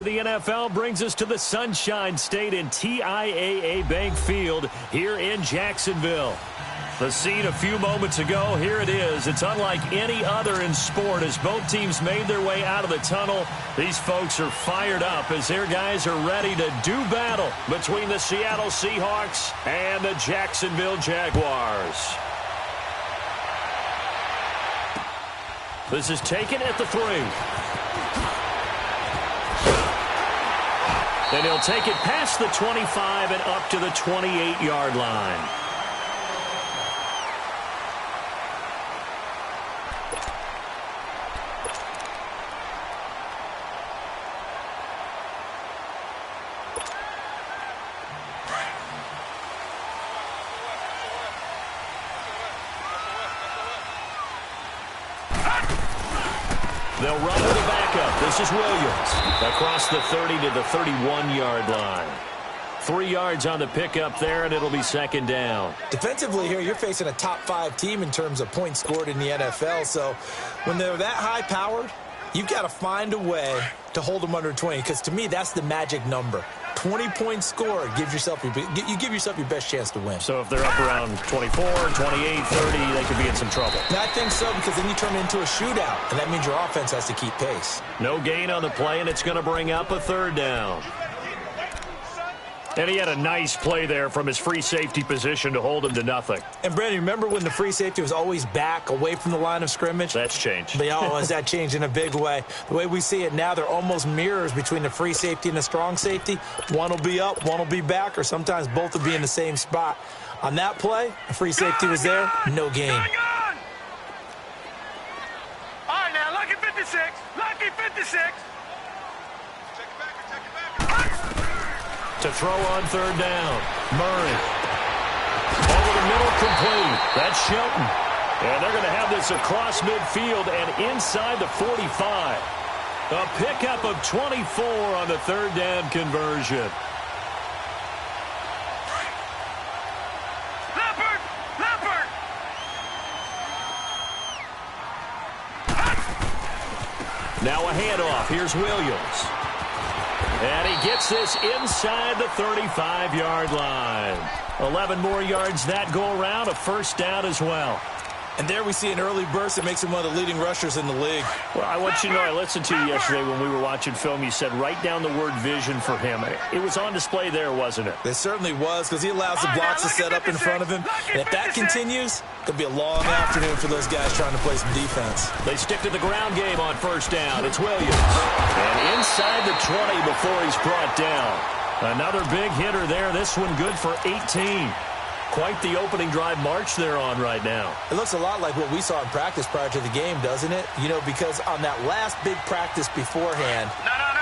the NFL brings us to the Sunshine State in TIAA Bank Field here in Jacksonville. The scene a few moments ago, here it is. It's unlike any other in sport as both teams made their way out of the tunnel. These folks are fired up as their guys are ready to do battle between the Seattle Seahawks and the Jacksonville Jaguars. This is taken at the 3. And he'll take it past the 25 and up to the 28-yard line. They'll run with a backup. This is Williams. Across the 30 to the 31-yard line. 3 yards on the pickup there, and it'll be second down. Defensively here, you're facing a top-5 team in terms of points scored in the NFL. So when they're that high-powered, you've got to find a way to hold them under 20. Because to me, that's the magic number. 20 points scored gives yourself you give yourself your best chance to win. So if they're up around 24, 28, 30, they could be in some trouble. I think so, because then you turn it into a shootout, and that means your offense has to keep pace. No gain on the play, and it's going to bring up a third down. And he had a nice play there from his free safety position to hold him to nothing. And, Brandon, remember when the free safety was always back away from the line of scrimmage? That's changed. But, has that changed in a big way? The way we see it now, they're almost mirrors between the free safety and the strong safety. One will be up, one will be back, or sometimes both will be in the same spot. On that play, the free safety was there, no gain. All right, now, lucky 56. Lucky 56. To throw on third down. Murray. Over the middle, complete. That's Shelton. And they're going to have this across midfield and inside the 45. A pickup of 24 on the third down conversion. Leopard! Leopard! Now a handoff. Here's Williams. And he gets this inside the 35-yard line. 11 more yards that go around, a first down as well. And there we see an early burst that makes him one of the leading rushers in the league. Well, I want you to know, I listened to you yesterday when we were watching film. You said write down the word vision for him. It was on display there, wasn't it? It certainly was, because he allows the blocks to set up in front of him. And if that continues, it'll be a long afternoon for those guys trying to play some defense. They stick to the ground game on first down. It's Williams. And inside the 20 before he's brought down. Another big hitter there. This one good for 18. Quite the opening drive march they're on right now. It looks a lot like what we saw in practice prior to the game, doesn't it? You know, because on that last big practice beforehand,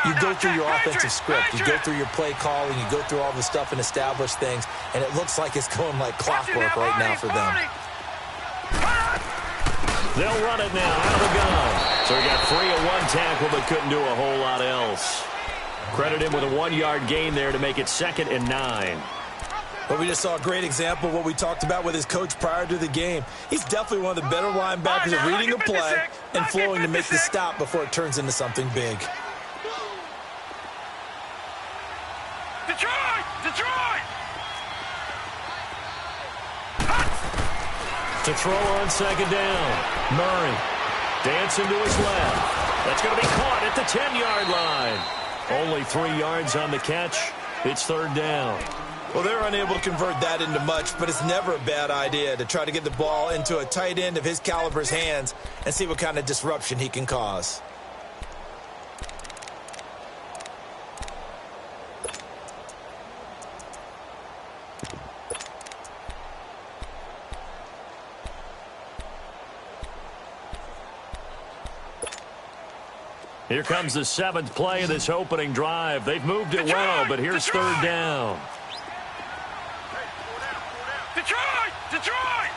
you go through your offensive script. You go through your play calling. You go through all the stuff and establish things. And it looks like it's going like clockwork right now for them. They'll run it now out of the gun. So he got 3 at one tackle but couldn't do a whole lot else. Credit him with a 1-yard gain there to make it 2nd and 9. But we just saw a great example of what we talked about with his coach prior to the game. He's definitely one of the better linebackers at reading a play and flowing to make the stop before it turns into something big. Detroit! Detroit! To throw on second down. Murray dancing to his left. That's going to be caught at the 10-yard line. Only 3 yards on the catch. It's third down. Well, they're unable to convert that into much, but it's never a bad idea to try to get the ball into a tight end of his caliber's hands and see what kind of disruption he can cause. Here comes the 7th play of this opening drive. They've moved it well, but here's third down. Detroit! Detroit!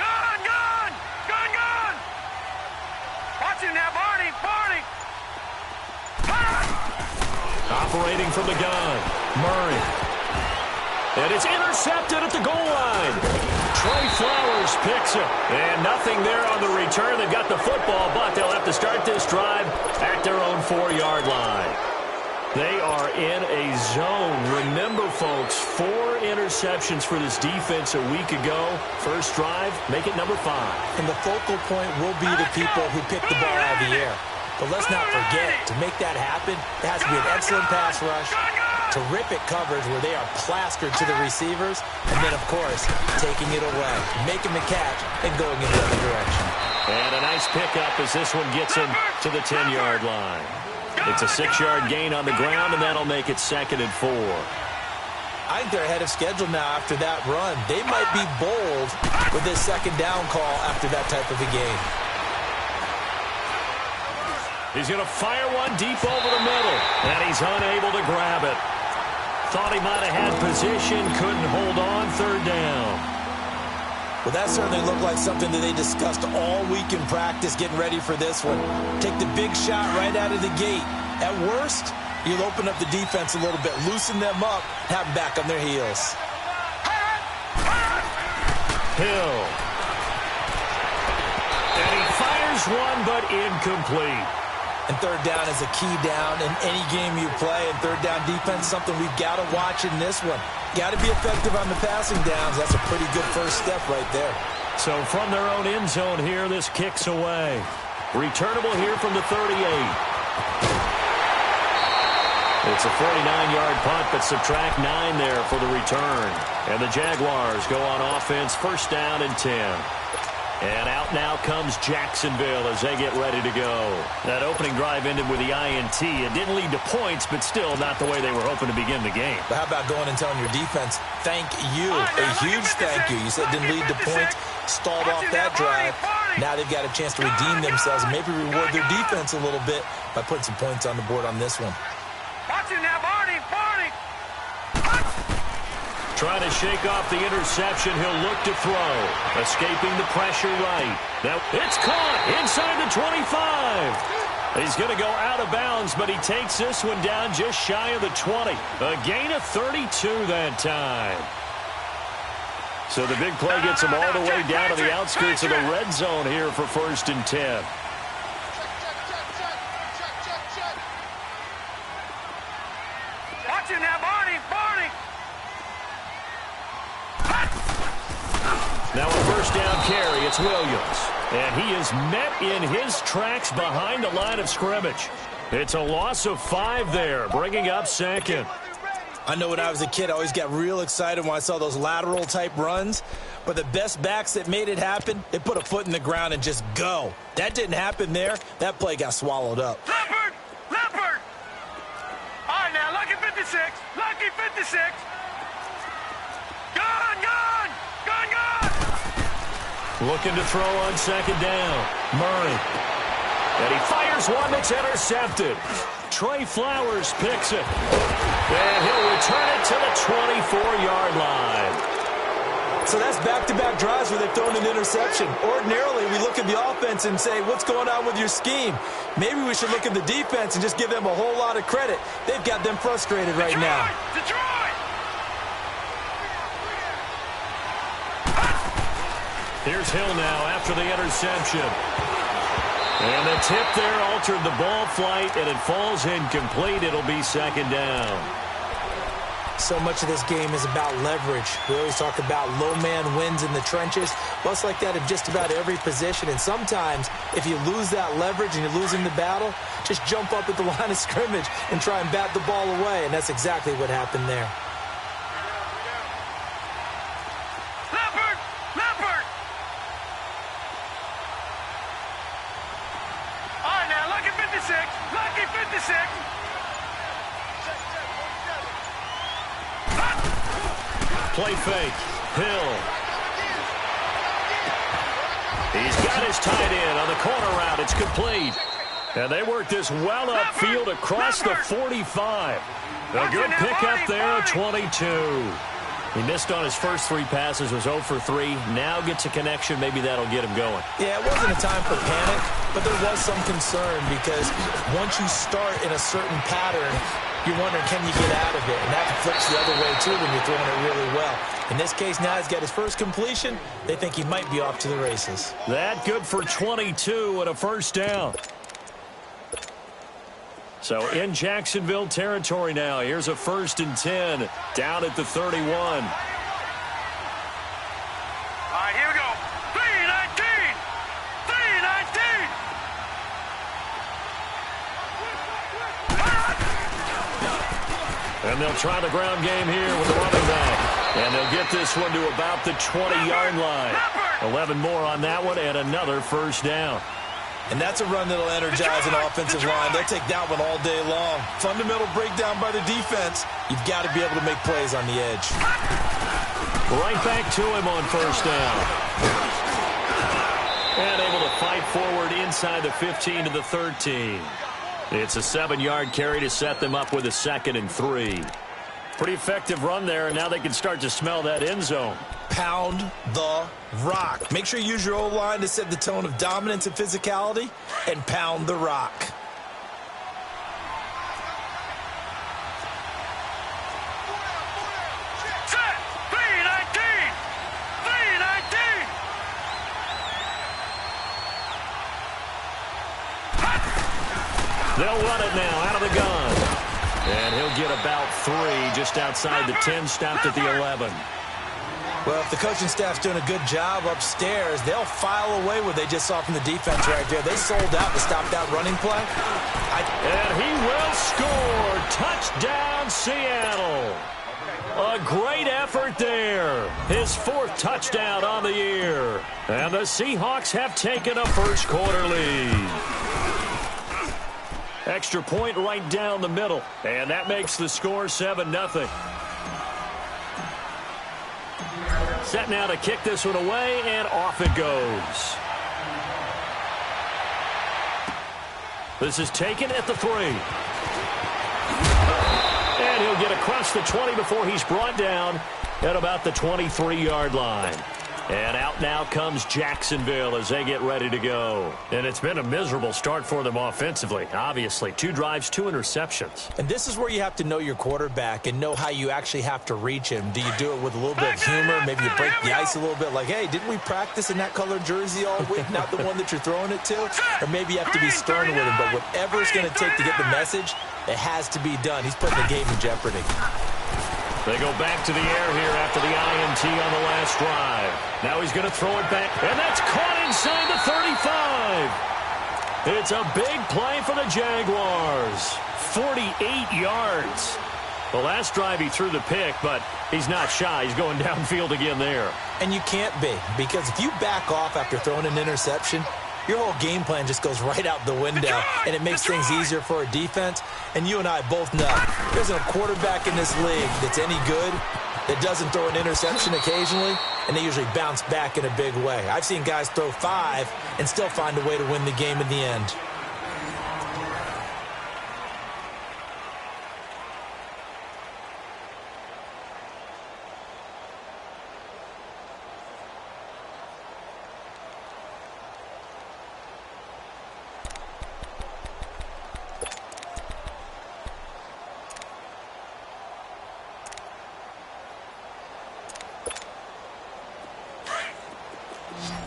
Gun! Gun! Gun! Gun! Watch him now, Barney! Barney! Operating from the gun. Murray. And it's intercepted at the goal line. Trey Flowers picks it. And nothing there on the return. They've got the football, but they'll have to start this drive at their own 4-yard line. They are in a zone. Remember, folks, 4 interceptions for this defense a week ago. First drive, make it number 5. And the focal point will be the people who pick the ball out of the air. But let's not forget, to make that happen, it has to be an excellent pass rush, terrific coverage where they are plastered to the receivers, and then, of course, taking it away, making the catch, and going in the other direction. And a nice pickup as this one gets him to the 10-yard line. It's a 6-yard gain on the ground, and that'll make it 2nd and 4. I think they're ahead of schedule now after that run. They might be bold with this 2nd down call after that type of a game. He's going to fire one deep over the middle, and he's unable to grab it. Thought he might have had position, couldn't hold on, 3rd down. Well, that certainly looked like something that they discussed all week in practice getting ready for this one. Take the big shot right out of the gate. At worst, you'll open up the defense a little bit, loosen them up, have them back on their heels. Hill. And he fires one, but incomplete. And 3rd down is a key down in any game you play. And 3rd down defense, something we've got to watch in this one. Got to be effective on the passing downs. That's a pretty good first step right there. So from their own end zone here, this kicks away. Returnable here from the 38. It's a 49-yard punt, but subtract 9 there for the return. And the Jaguars go on offense, 1st down and 10. And out now comes Jacksonville as they get ready to go. That opening drive ended with the INT. It didn't lead to points, but still not the way they were hoping to begin the game. But how about going and telling your defense, thank you, a huge thank you. You said it didn't lead to points, stalled off that drive. Now they've got a chance to redeem themselves and maybe reward their defense a little bit by putting some points on the board on this one. Watch it now, Barney. Trying to shake off the interception. He'll look to throw. Escaping the pressure right. Now it's caught inside the 25. He's going to go out of bounds, but he takes this one down just shy of the 20. A gain of 32 that time. So the big play gets him all the way down to the outskirts of the red zone here for 1st and 10. Watch it now, Barney. Now a 1st down carry. It's Williams. And he is met in his tracks behind the line of scrimmage. It's a loss of 5 there, bringing up 2nd. I know when I was a kid, I always got real excited when I saw those lateral type runs. But the best backs that made it happen, they put a foot in the ground and just go. That didn't happen there. That play got swallowed up. Leopard! All right, now, lucky 56. Lucky 56. Gone! Looking to throw on 2nd down. Murray. And he fires one that's intercepted. Trey Flowers picks it. And he'll return it to the 24-yard line. So that's back-to-back drives where they've thrown an interception. Ordinarily, we look at the offense and say, what's going on with your scheme? Maybe we should look at the defense and just give them a whole lot of credit. They've got them frustrated right now. Detroit! Here's Hill now after the interception. And the tip there altered the ball flight, and it falls incomplete. It'll be 2nd down. So much of this game is about leverage. We always talk about low man wins in the trenches. Well, it's like that in just about every position. And sometimes, if you lose that leverage and you're losing the battle, just jump up at the line of scrimmage and try and bat the ball away. And that's exactly what happened there. Lucky 56. Play fake. Hill. He's got his tight end on the corner route. It's complete. And they work this well upfield across the 45. A good pickup there, 22. He missed on his first 3 passes, was 0 for 3. Now gets a connection. Maybe that'll get him going. Yeah, it wasn't a time for panic, but there was some concern because once you start in a certain pattern, you're wondering, can you get out of it? And that flips the other way, too, when you're throwing it really well. In this case, now he's got his first completion. They think he might be off to the races. That good for 22 and a 1st down. So in Jacksonville territory now. Here's a 1st and 10 down at the 31. All right, here we go. 3-19. 3-19. And they'll try the ground game here with the running back. And they'll get this one to about the 20-yard line. 11 more on that one and another 1st down. And that's a run that'll energize an offensive line. They'll take that one all day long. Fundamental breakdown by the defense. You've got to be able to make plays on the edge. Right back to him on 1st down. And able to fight forward inside the 15 to the 13. It's a 7-yard carry to set them up with a 2nd and 3. Pretty effective run there, and now they can start to smell that end zone. Pound the rock. Make sure you use your O-line to set the tone of dominance and physicality, and pound the rock. Set. 3-19. 3-19. They'll run it now out of the gun. And he'll get about 3 just outside the 10, stopped at the 11. Well, if the coaching staff's doing a good job upstairs, they'll file away what they just saw from the defense right there. They sold out to stop that running play. And he will score. Touchdown, Seattle. A great effort there. His 4th touchdown on the year. And the Seahawks have taken a first-quarter lead. Extra point right down the middle. And that makes the score 7-0. Set now to kick this one away, and off it goes. This is taken at the 3. And he'll get across the 20 before he's brought down at about the 23-yard line. And out now comes Jacksonville as they get ready to go. And it's been a miserable start for them offensively, obviously. 2 drives, 2 interceptions. And this is where you have to know your quarterback and know how you actually have to reach him. Do you do it with a little bit of humor? Maybe you break the ice a little bit like, hey, didn't we practice in that colored jersey all week? Not the one that you're throwing it to? Or maybe you have to be stern with him. But whatever it's going to take to get the message, it has to be done. He's putting the game in jeopardy. They go back to the air here after the INT on the last drive. Now he's going to throw it back, and that's caught inside the 35. It's a big play for the Jaguars. 48 yards. The last drive he threw the pick, but he's not shy. He's going downfield again there. And you can't be, because if you back off after throwing an interception, your whole game plan just goes right out the window, and it makes things easier for a defense. And you and I both know there's a quarterback in this league that's any good that doesn't throw an interception occasionally, and they usually bounce back in a big way. I've seen guys throw 5 and still find a way to win the game in the end.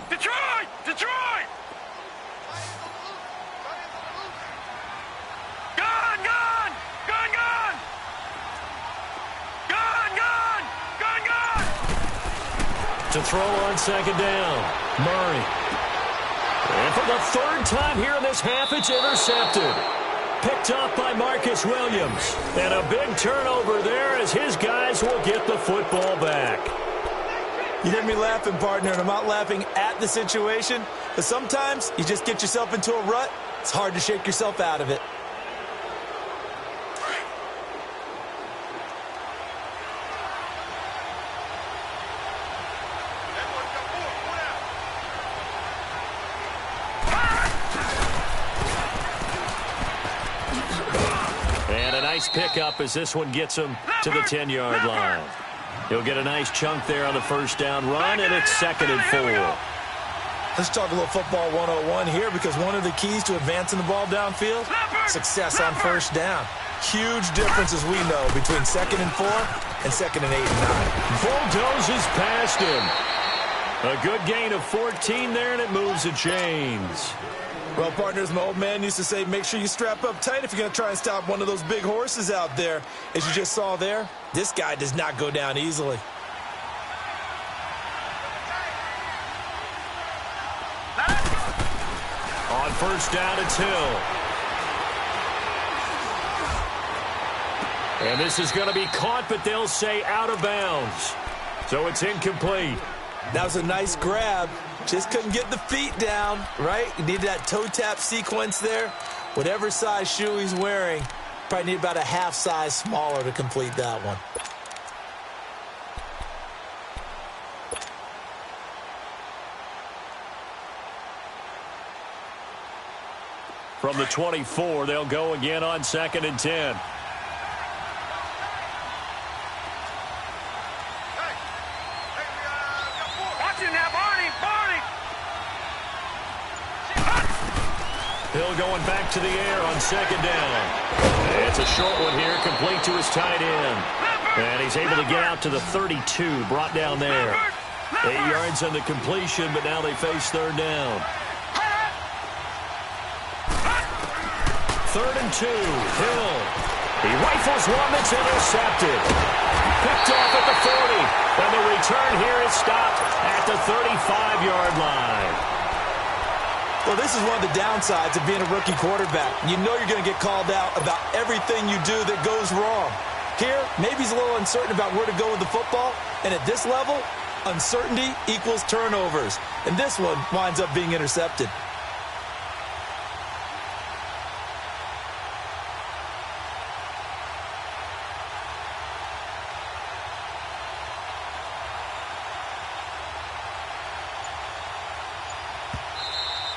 Detroit! Gun! To throw on 2nd down, Murray. And for the 3rd time here in this half, it's intercepted. Picked up by Marcus Williams. And a big turnover there as his guys will get the football back. You hear me laughing, partner, and I'm not laughing at the situation, but sometimes you just get yourself into a rut. It's hard to shake yourself out of it. And a nice pickup as this one gets him to the 10-yard line. He'll get a nice chunk there on the 1st down run, and it's 2nd and 4. Let's talk a little football 101 here, because one of the keys to advancing the ball downfield, success on 1st down. Huge difference, as we know, between 2nd and 4 and 2nd and 8 and 9. Bulldozes past him. A good gain of 14 there, and it moves the chains. Well, partners, my old man used to say, make sure you strap up tight if you're going to try and stop one of those big horses out there. As you just saw there, this guy does not go down easily. On first down, it's Hill. And this is going to be caught, but they'll say out of bounds. So it's incomplete. That was a nice grab. Just couldn't get the feet down, right? You need that toe tap sequence there. Whatever size shoe he's wearing, probably need about a half size smaller to complete that one. From the 24, they'll go again on 2nd and 10. Hill going back to the air on 2nd down. It's a short one here, complete to his tight end. And he's able to get out to the 32, brought down there. 8 yards on the completion, but now they face 3rd down. 3rd and 2, Hill. He rifles one that's intercepted. Picked off at the 40. And the return here is stopped at the 35-yard line. Well, this is one of the downsides of being a rookie quarterback. You know you're going to get called out about everything you do that goes wrong. Here, maybe he's a little uncertain about where to go with the football. And at this level, uncertainty equals turnovers. And this one winds up being intercepted.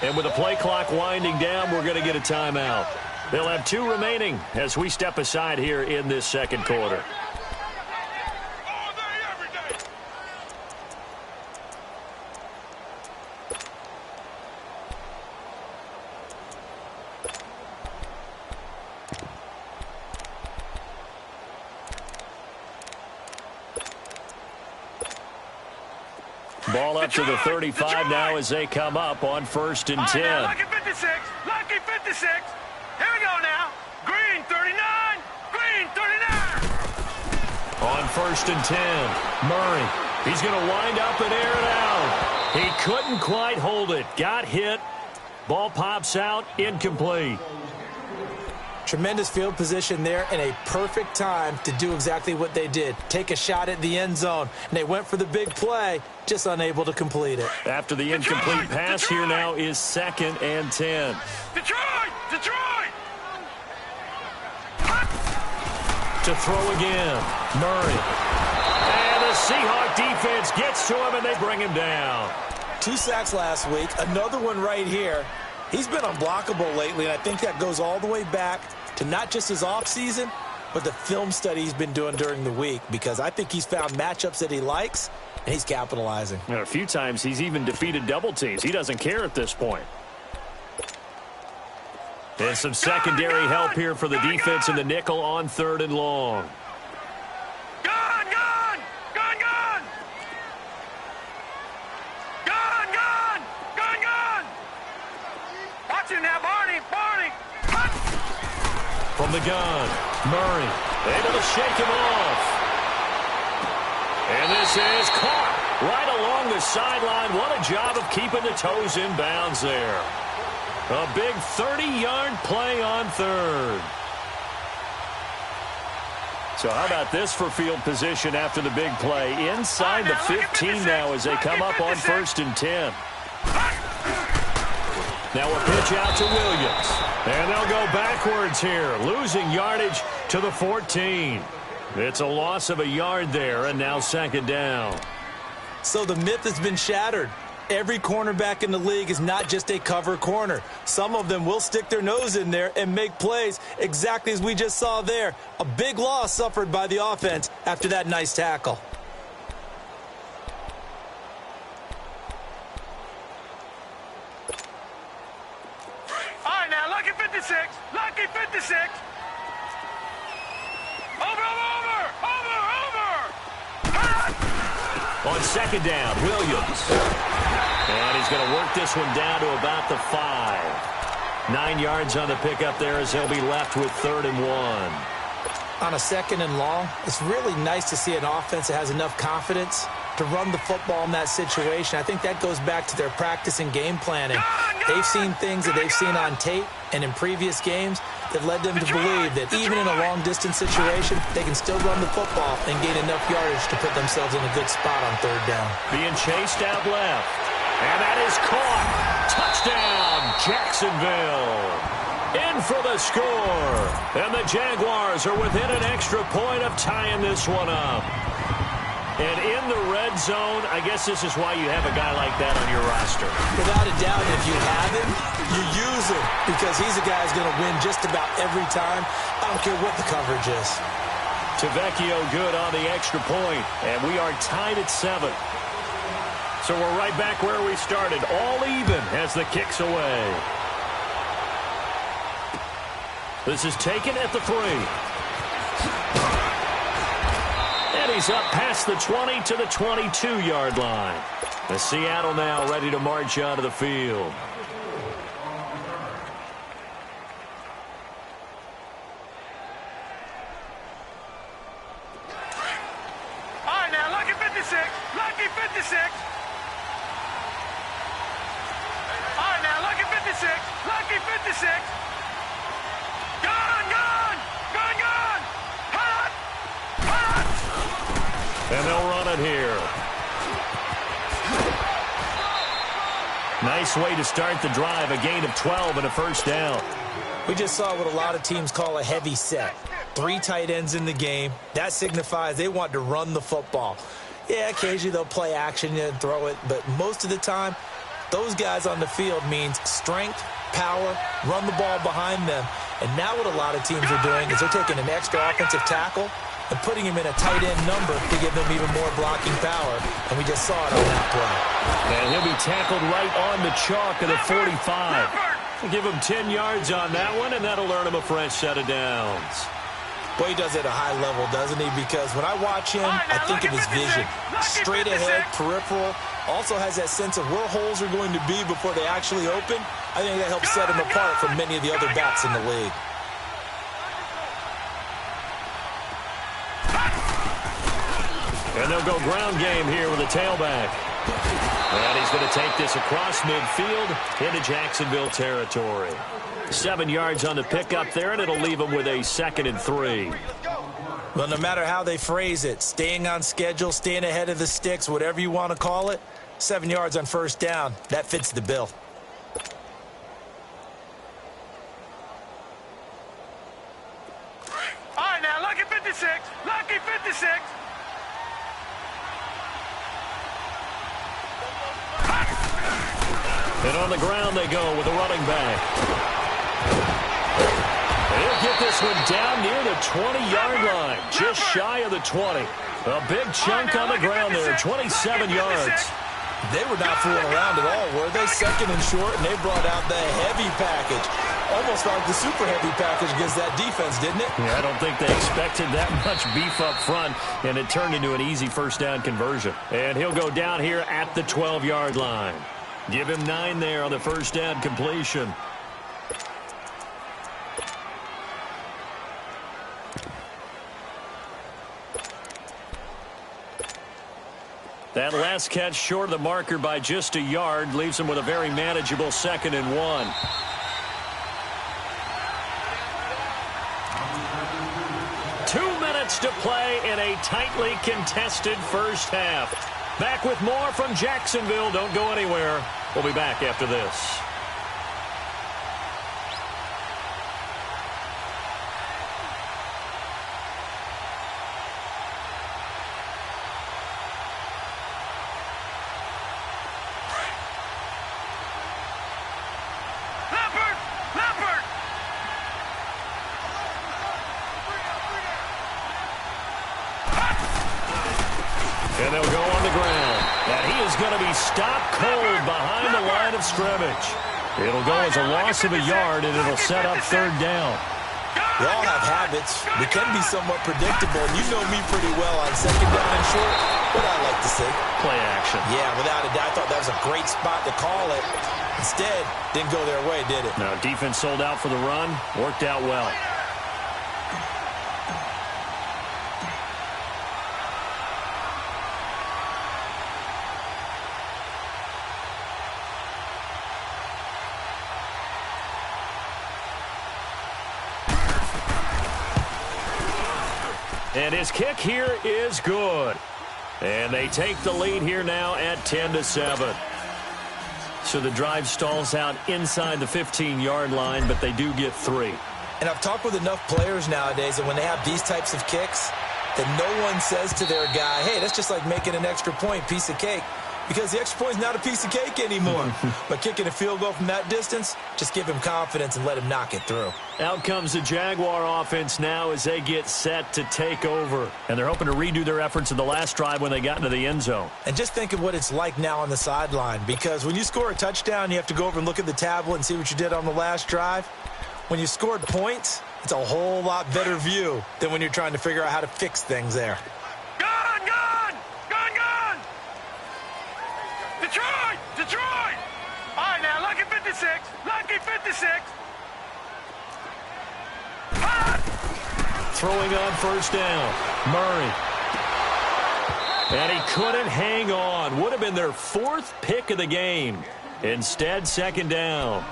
And with the play clock winding down, we're going to get a timeout. They'll have 2 remaining as we step aside here in this 2nd quarter. Ball up to the 35 now as they come up on 1st and 10. Lucky 56. Lucky 56. Here we go now. Green 39. Green 39. On 1st and 10, Murray. He's going to wind up and air it out. He couldn't quite hold it. Got hit. Ball pops out. Incomplete. Tremendous field position there and a perfect time to do exactly what they did. Take a shot at the end zone. And they went for the big play, just unable to complete it. After the incomplete pass, here now is 2nd and 10. Detroit! Detroit! To throw again, Murray. And the Seahawks defense gets to him, and they bring him down. 2 sacks last week, another one right here. He's been unblockable lately, and I think that goes all the way back to not just his offseason, but the film study he's been doing during the week, because I think he's found matchups that he likes, and he's capitalizing. And a few times he's even defeated double teams. He doesn't care at this point. And some secondary help here for the defense in the nickel on 3rd and long. From the gun, Murray able to shake him off. And this is caught right along the sideline. What a job of keeping the toes in bounds there. A big 30-yard play on 3rd. So how about this for field position after the big play? Inside the 15 now as they come up on 1st and 10. Now a pitch out to Williams. And they'll go backwards here, losing yardage to the 14. It's a loss of a yard there, and now 2nd down. So the myth has been shattered. Every cornerback in the league is not just a cover corner. Some of them will stick their nose in there and make plays exactly as we just saw there. A big loss suffered by the offense after that nice tackle. All right, now, lucky 56. Lucky 56. Over. On second down, Williams. And he's going to work this one down to about the 5. 9 yards on the pickup there as he'll be left with 3rd and 1. On a 2nd and long, it's really nice to see an offense that has enough confidence to run the football in that situation. I think that goes back to their practice and game planning. They've seen things that they've seen on tape and in previous games that led them to believe that even in a long-distance situation, they can still run the football and gain enough yardage to put themselves in a good spot on 3rd down. Being chased out left. And that is caught. Touchdown, Jacksonville. In for the score. And the Jaguars are within an extra point of tying this one up. And in the red zone, I guess this is why you have a guy like that on your roster. Without a doubt, if you have him, you use him because he's a guy who's going to win just about every time. I don't care what the coverage is. Tavecchio good on the extra point, and we are tied at 7. So we're right back where we started, all even as the kick's away. This is taken at the 3. And he's up past the 20 to the 22-yard line. The Seattle now ready to march onto the field. All right, now, lucky 56. Lucky 56. All right, now, lucky 56. Lucky 56. Gone, gone. Gone, gone. Hot. Hot. And they'll run it here. Nice way to start the drive. A gain of 12 and a 1st down. We just saw what a lot of teams call a heavy set. 3 tight ends in the game. That signifies they want to run the football. Yeah, occasionally they'll play action and throw it, but most of the time, those guys on the field means strength, power, run the ball behind them. And now what a lot of teams are doing is they're taking an extra offensive tackle and putting him in a tight end number to give them even more blocking power. And we just saw it on that play. And he'll be tackled right on the chalk of the 45. We'll give him 10 yards on that one, and that'll earn him a fresh set of downs. Boy, he does it at a high level, doesn't he? Because when I watch him, I think of his vision. Straight ahead, peripheral. Also has that sense of where holes are going to be before they actually open. I think that helps set him apart from many of the other backs in the league. And they'll go ground game here with a tailback. And he's going to take this across midfield into Jacksonville territory. 7 yards on the pickup there, and it'll leave him with a 2nd and 3. Well, no matter how they phrase it, staying on schedule, staying ahead of the sticks, whatever you want to call it, 7 yards on 1st down, that fits the bill. All right, now, lucky 56. Lucky 56. And on the ground they go with a running back. He'll get this one down near the 20-yard line, just shy of the 20. A big chunk on the ground there, 27 yards. They were not fooling around at all, were they? 2nd and short, and they brought out the heavy package. Almost like the super heavy package against that defense, didn't it? Yeah, I don't think they expected that much beef up front, and it turned into an easy 1st down conversion. And he'll go down here at the 12-yard line. Give him 9 there on the 1st down completion. That last catch short of the marker by just a yard leaves him with a very manageable 2nd and 1. To play in a tightly contested 1st half. Back with more from Jacksonville. Don't go anywhere. We'll be back after this. And they'll go on the ground. And he is going to be stopped cold behind the line of scrimmage. It'll go as a loss of a yard, and it'll set up 3rd down. We all have habits. We can be somewhat predictable. And you know me pretty well on second down and short. What I like to see. Play action. Yeah, without a doubt. I thought that was a great spot to call it. Instead, didn't go their way, did it? No, defense sold out for the run. Worked out well. And his kick here is good. And they take the lead here now at 10-7. So the drive stalls out inside the 15-yard line, but they do get 3. And I've talked with enough players nowadays that when they have these types of kicks, that no one says to their guy, hey, that's just like making an extra point, piece of cake. Because the extra point is not a piece of cake anymore. But kicking a field goal from that distance, just give him confidence and let him knock it through. Out comes the Jaguar offense now as they get set to take over. And they're hoping to redo their efforts in the last drive when they got into the end zone. And just think of what it's like now on the sideline. Because when you score a touchdown, you have to go over and look at the tablet and see what you did on the last drive. When you scored points, it's a whole lot better view than when you're trying to figure out how to fix things there. Detroit! Detroit! All right, now, lucky 56. Lucky 56. Throwing on first down. Murray. And he couldn't hang on. Would have been their 4th pick of the game. Instead, second down.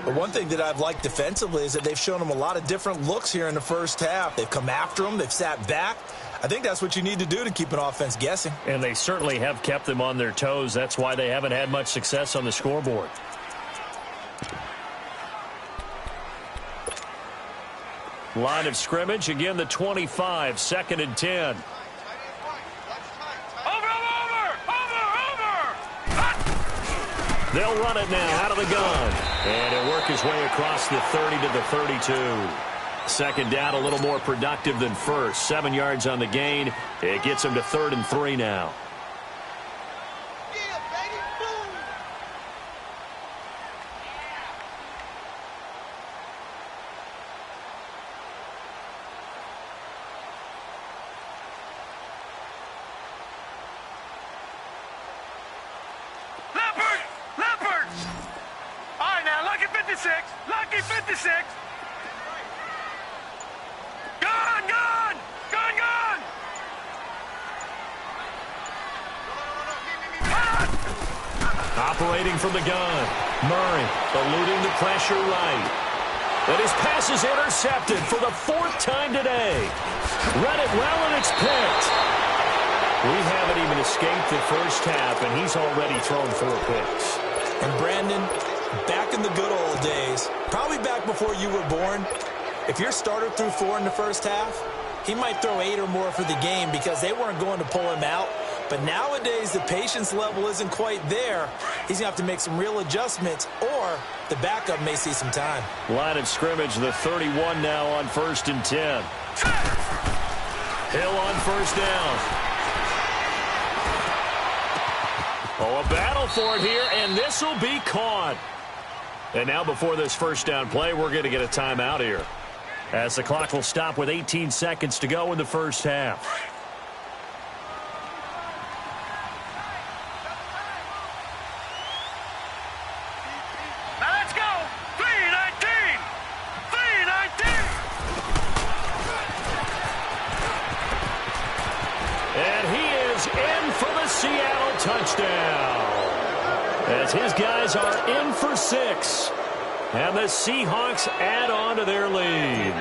But one thing that I've liked defensively is that they've shown them a lot of different looks here in the first half. They've come after them. They've sat back. I think that's what you need to do to keep an offense guessing. And they certainly have kept them on their toes. That's why they haven't had much success on the scoreboard. Line of scrimmage, again the 25, 2nd and 10. They'll run it now out of the gun. And he'll work his way across the 30 to the 32. Second down, a little more productive than first. 7 yards on the gain. It gets him to 3rd and 3 now. Leopard! All right, now, lucky 56. Lucky 56. Operating from the gun. Murray eluding the pressure right. And his pass is intercepted for the 4th time today. Read it well, and it's picked. We haven't even escaped the first half, and he's already thrown 4 picks. And Brandon, back in the good old days, probably back before you were born, if your starter threw 4 in the first half, he might throw 8 or more for the game because they weren't going to pull him out. But nowadays, the patience level isn't quite there. He's going to have to make some real adjustments, or the backup may see some time. Line of scrimmage, the 31 now on 1st and 10. Hill on first down. Oh, a battle for it here, and this will be caught. And now before this first down play, we're going to get a timeout here, as the clock will stop with 18 seconds to go in the first half. Seattle touchdown, as his guys are in for 6, and the Seahawks add on to their lead.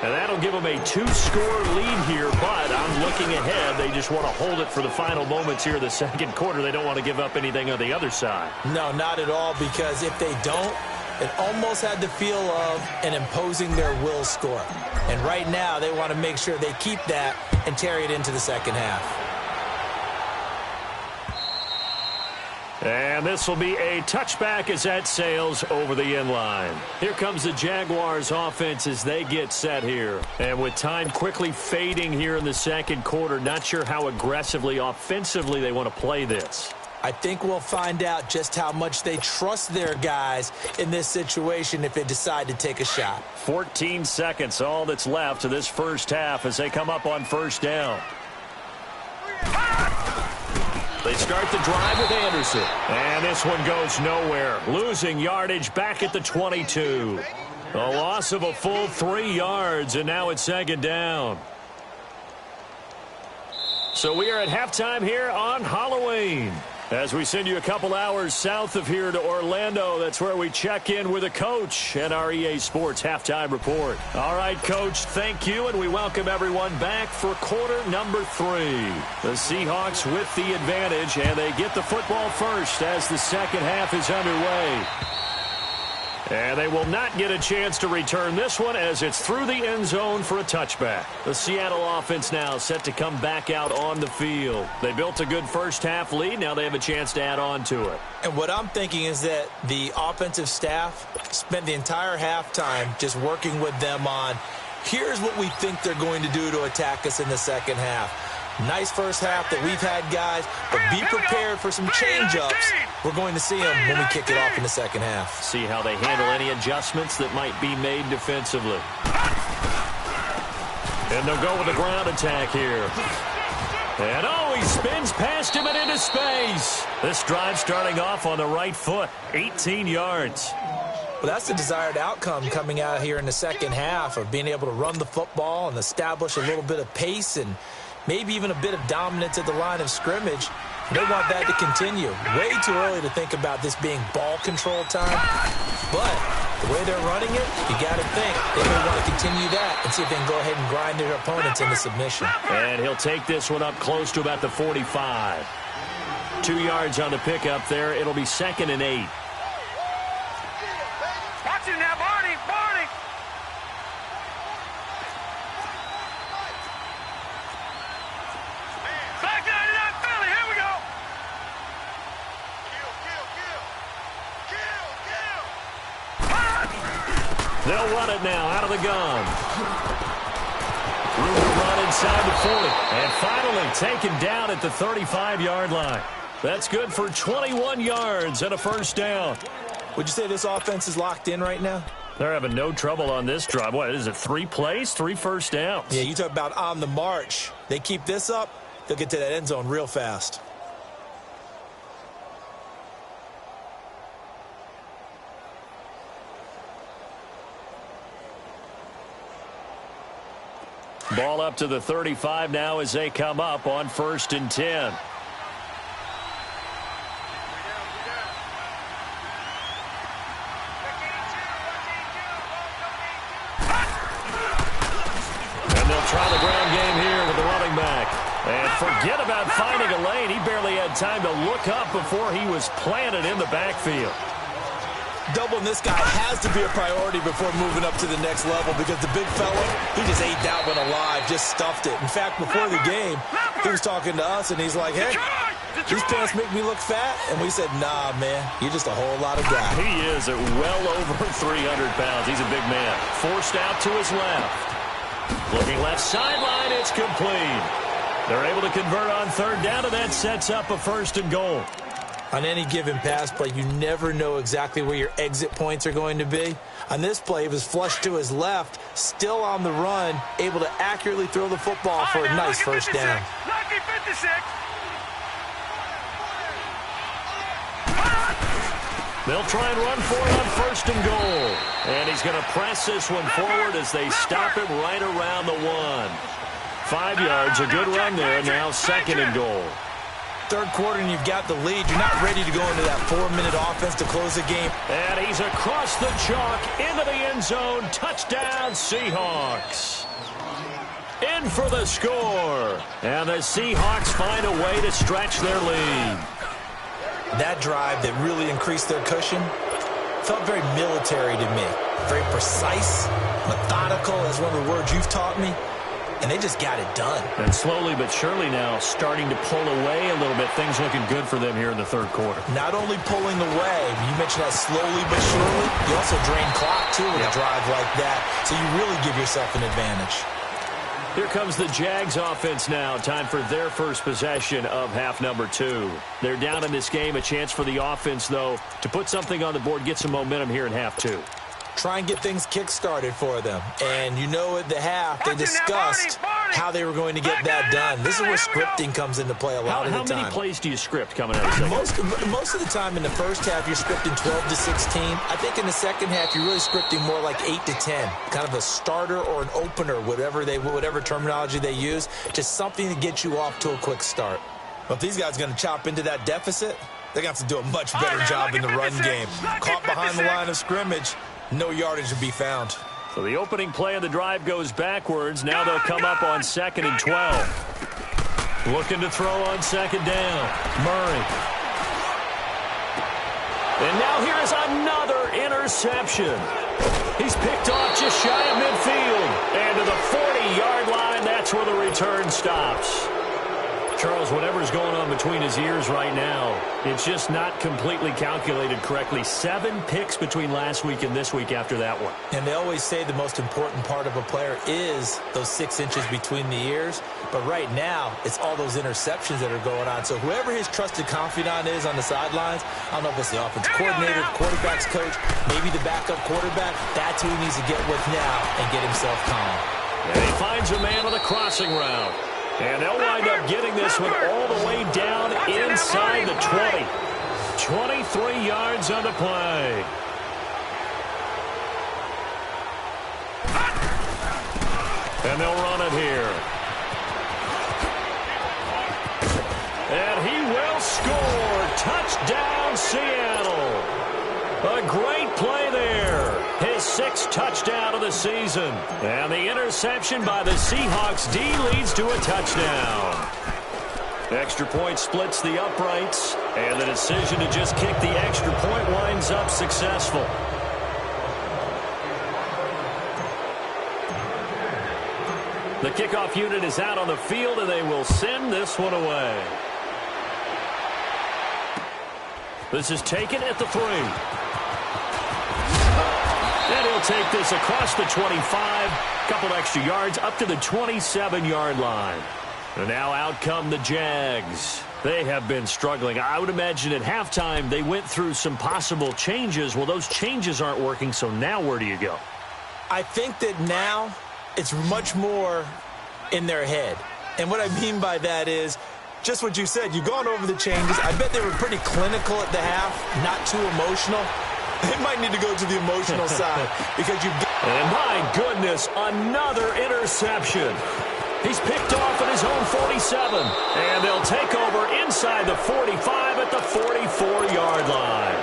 And that'll give them a 2-score lead here, but I'm looking ahead. They just want to hold it for the final moments here of the second quarter. They don't want to give up anything on the other side. No, not at all, because if they don't, it almost had the feel of an imposing their will score. And right now, they want to make sure they keep that and carry it into the second half. And this will be a touchback as that sails over the end line. Here comes the Jaguars offense as they get set here. And with time quickly fading here in the second quarter, not sure how aggressively, offensively they want to play this. I think we'll find out just how much they trust their guys in this situation if they decide to take a shot. 14 seconds, all that's left of this first half as they come up on first down. They start the drive with Anderson. And this one goes nowhere. Losing yardage back at the 22. A loss of a full 3 yards, and now it's second down. So we are at halftime here on Halloween. As we send you a couple hours south of here to Orlando, that's where we check in with a coach and our EA Sports halftime report. All right, Coach, thank you, and we welcome everyone back for quarter number 3. The Seahawks with the advantage, and they get the football first as the second half is underway. And they will not get a chance to return this one as it's through the end zone for a touchback. The Seattle offense now set to come back out on the field. They built a good first half lead. Now they have a chance to add on to it. And what I'm thinking is that the offensive staff spent the entire halftime just working with them on, here's what we think they're going to do to attack us in the second half. Nice first half that we've had, guys, but be prepared for some change-ups. We're going to see them when we kick it off in the second half. See how they handle any adjustments that might be made defensively. And they'll go with the ground attack here. And, oh, he spins past him and into space. This drive starting off on the right foot, 18 yards. Well, that's the desired outcome coming out here in the second half of being able to run the football and establish a little bit of pace and maybe even a bit of dominance at the line of scrimmage. They want that to continue. Way too early to think about this being ball control time. But the way they're running it, you got to think they may want to continue that and see if they can go ahead and grind their opponents into submission. And he'll take this one up close to about the 45. 2 yards on the pickup there. It'll be 2nd and 8. Watch it now, Barney. Barney. Back 99 Philly. Here we go. They'll run it now out of the gun. Room to run inside the 40. And finally taken down at the 35-yard line. That's good for 21 yards and a first down. Would you say this offense is locked in right now? They're having no trouble on this drive. What is it, 3 plays, 3 first downs? Yeah, you talk about on the march. They keep this up, they'll get to that end zone real fast. Ball up to the 35 now as they come up on 1st and 10. Try the ground game here with the running back. And forget about finding a lane. He barely had time to look up before he was planted in the backfield. Doubling this guy has to be a priority before moving up to the next level because the big fella, he just ate that one alive, just stuffed it. In fact, before the game, he was talking to us, and he's like, hey, these pants make me look fat? And we said, nah, man, you're just a whole lot of guy. He is at well over 300 pounds. He's a big man. Forced out to his left. Looking left sideline, it's complete. They're able to convert on 3rd down, and that sets up a 1st and goal. On any given pass play, you never know exactly where your exit points are going to be. On this play, it was flushed to his left, still on the run, able to accurately throw the football for a nice first down. Lucky 56. They'll try and run for it on 1st and goal. And he's going to press this one forward as they stop him right around the 1. 5 yards, a good run there. Now 2nd and goal. 3rd quarter and you've got the lead. You're not ready to go into that 4-minute offense to close the game. And he's across the chalk into the end zone. Touchdown, Seahawks. In for the score. And the Seahawks find a way to stretch their lead. That drive that really increased their cushion felt very military to me. Very precise, methodical, that's one of the words you've taught me. And they just got it done. And slowly but surely now starting to pull away a little bit. Things looking good for them here in the 3rd quarter. Not only pulling away, you mentioned that slowly but surely, you also drain clock too with a drive like that. So you really give yourself an advantage. Here comes the Jags offense now. Time for their first possession of half number 2. They're down in this game. A chance for the offense, though, to put something on the board, get some momentum here in half 2. Try and get things kick-started for them. And you know at the half, they discussed how they were going to get that done. This is where scripting comes into play a lot of the time. How many plays do you script coming out of the second? Most of the time in the first half, you're scripting 12 to 16. I think in the second half, you're really scripting more like 8 to 10. Kind of a starter or an opener, whatever terminology they use. Just something to get you off to a quick start. But if these guys are going to chop into that deficit, they're going to have to do a much better job in the run game. Caught behind the line of scrimmage, no yardage to be found. So the opening play of the drive goes backwards. Now they'll come up on 2nd and 12. Looking to throw on 2nd down. Murray. And now here is another interception. He's picked off just shy of midfield. And to the 40-yard line, that's where the return stops. Charles, whatever's going on between his ears right now, it's just not completely calculated correctly. 7 picks between last week and this week after that one. And they always say the most important part of a player is those 6 inches between the ears. But right now, it's all those interceptions that are going on. So whoever his trusted confidant is on the sidelines, I don't know if it's the offensive coordinator, the quarterback's coach, maybe the backup quarterback, that's who he needs to get with now and get himself calm. And he finds a man on the crossing route. And they'll wind up getting this one all the way down inside the 20. 23 yards on the play. And they'll run it here. And he will score. Touchdown, Seattle. A great play there. His 6th touchdown of the season. And the interception by the Seahawks D leads to a touchdown. Extra point splits the uprights. And the decision to just kick the extra point winds up successful. The kickoff unit is out on the field, and they will send this one away. This is taken at the 3. And he'll take this across the 25. Couple extra yards up to the 27-yard line. And now out come the Jags. They have been struggling. I would imagine at halftime they went through some possible changes. Well, those changes aren't working, so now where do you go? I think that now it's much more in their head. And what I mean by that is just what you said. You've gone over the changes. I bet they were pretty clinical at the half, not too emotional. They might need to go to the emotional side because you've got... And my goodness, another interception. He's picked off at his own 47. And they'll take over inside the 45 at the 44-yard line.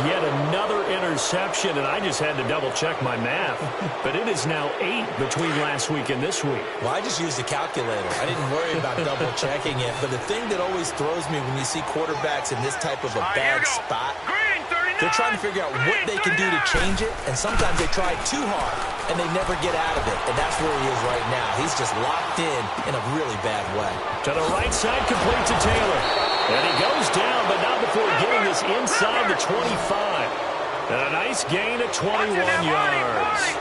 Yet another interception, and I just had to double-check my math. But it is now 8 between last week and this week. Well, I just used a calculator. I didn't worry about double-checking it. But the thing that always throws me when you see quarterbacks in this type of a bad spot, they're trying to figure out what they can do to change it, and sometimes they try too hard, and they never get out of it. And that's where he is right now. He's just locked in a really bad way. To the right side, complete to Taylor. And he goes down, but not before getting this inside the 25. And a nice gain at 21 yards.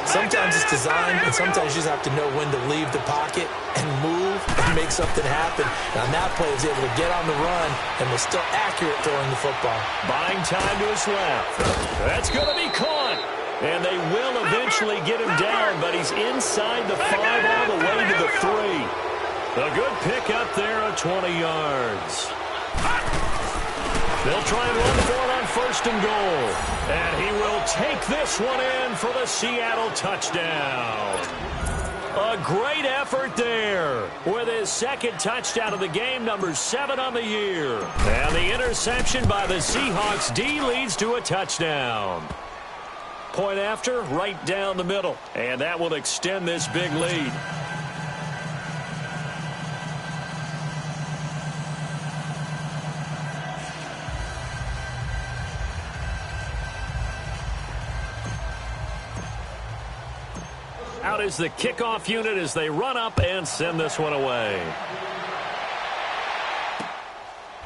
Sometimes it's designed, and sometimes you just have to know when to leave the pocket and move and make something happen. And on that play, he was able to get on the run and was still accurate throwing the football. Buying time to his left. That's going to be caught. And they will eventually get him down, but he's inside the 5 all the way to the 3. A good pick up there at 20 yards. They'll try and run for it on 1st and goal. And he will take this one in for the Seattle touchdown. A great effort there with his 2nd touchdown of the game, number 7 on the year. And the interception by the Seahawks D leads to a touchdown. Point after, right down the middle. And that will extend this big lead. Out is the kickoff unit as they run up and send this one away.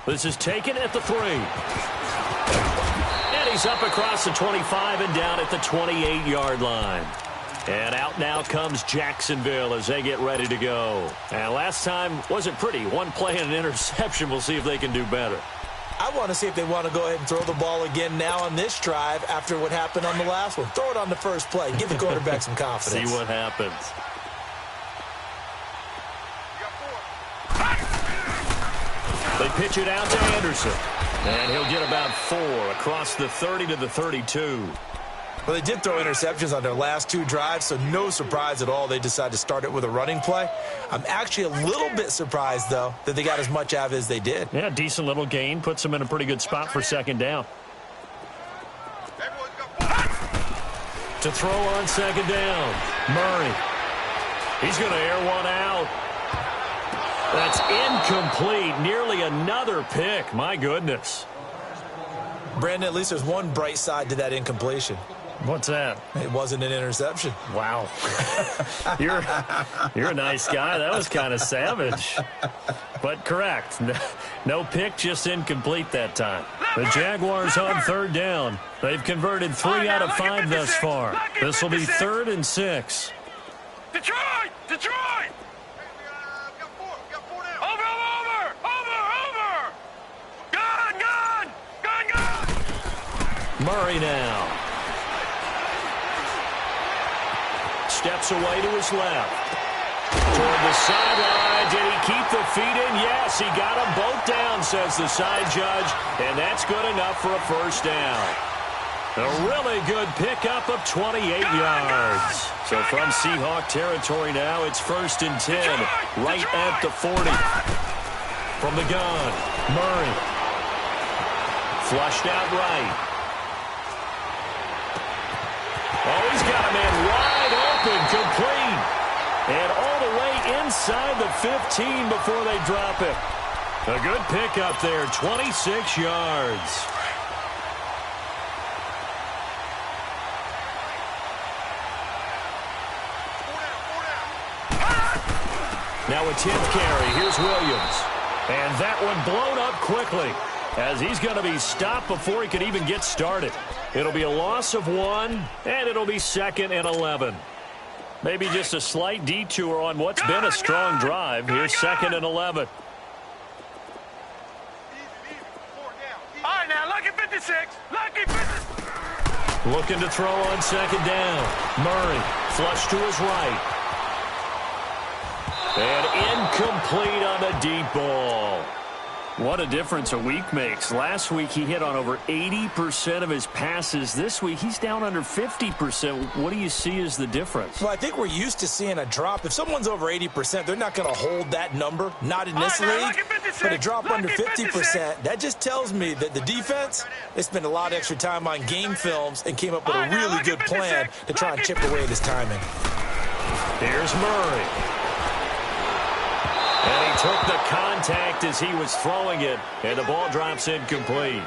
This is taken at the 3. And he's up across the 25 and down at the 28-yard line. And out now comes Jacksonville as they get ready to go. And last time wasn't pretty. One play and an interception. We'll see if they can do better. I want to see if they want to go ahead and throw the ball again now on this drive after what happened on the last one. Throw it on the first play. Give the quarterback some confidence. See what happens. They pitch it out to Anderson. And he'll get about 4 across the 30 to the 32. Well, they did throw interceptions on their last 2 drives, so no surprise at all they decided to start it with a running play. I'm actually a little bit surprised, though, that they got as much out of it as they did. Yeah, decent little gain. Puts them in a pretty good spot for second down. To throw on second down, Murray. He's going to air one out. That's incomplete. Nearly another pick. My goodness. Brandon, at least there's one bright side to that incompletion. What's that? It wasn't an interception. Wow. You're a nice guy. That was kind of savage. But correct. No pick, just incomplete that time. The Jaguars on third down. They've converted 3 out of 5 thus far. This will be 3rd and 6. Detroit! Detroit! Over! Gun! Murray now. Steps away to his left. Toward the sideline. Did he keep the feet in? Yes, he got them both down, says the side judge. And that's good enough for a first down. A really good pickup of 28 yards. So from Seahawk territory now, it's 1st and 10. Right at the 40. From the gun, Murray. Flushed out right. Oh, he's got a man wide open, complete. And all the way inside the 15 before they drop it. A good pickup there, 26 yards. Now a 10th carry. Here's Williams. And that one blown up quickly as he's going to be stopped before he could even get started. It'll be a loss of 1, and it'll be 2nd and 11. Maybe just a slight detour on what's been a strong drive. Here's 2nd and 11. All right, now, lucky 56. Lucky 56. Looking to throw on 2nd down. Murray, flush to his right. And incomplete on the deep ball. What a difference a week makes. Last week he hit on over 80% of his passes. This week he's down under 50%. What do you see as the difference? Well, I think we're used to seeing a drop. If someone's over 80%, they're not going to hold that number. Not in this league. But a drop under 50%, that just tells me that the defense, they spent a lot of extra time on game films and came up with a really good plan to try and chip away at his timing. Here's Murray. And he took the contact as he was throwing it, and the ball drops incomplete.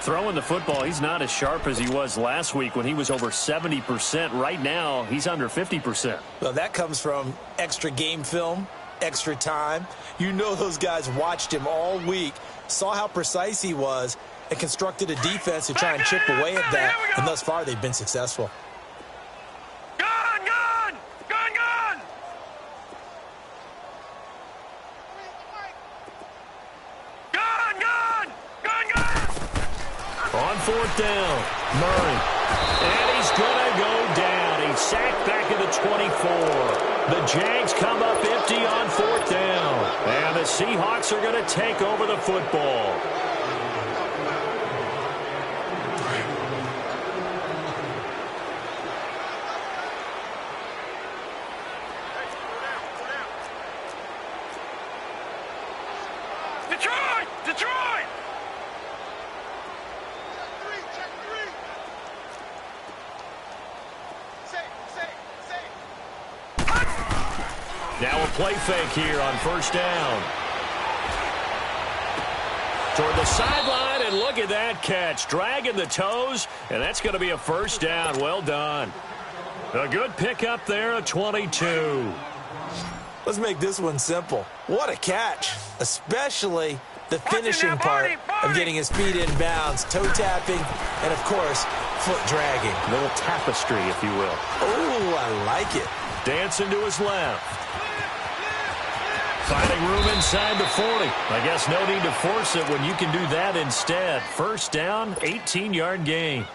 Throwing the football, he's not as sharp as he was last week when he was over 70%. Right now, he's under 50%. Well, that comes from extra game film, extra time. You know those guys watched him all week, saw how precise he was, and constructed a defense to try and chip away at that. And thus far, they've been successful. On 4th down, Murray. And he's going to go down. He's sacked back at the 24. The Jags come up empty on 4th down. And the Seahawks are going to take over the football. Detroit! Now a play fake here on 1st down. Toward the sideline, and look at that catch. Dragging the toes, and that's going to be a 1st down. Well done. A good pickup there, a 22. Let's make this one simple. What a catch, especially the finishing part of getting his feet in bounds, toe tapping, and, of course, foot dragging. A little tapestry, if you will. Oh, I like it. Dancing to his left. Finding room inside the 40. I guess no need to force it when you can do that instead. First down, 18-yard gain.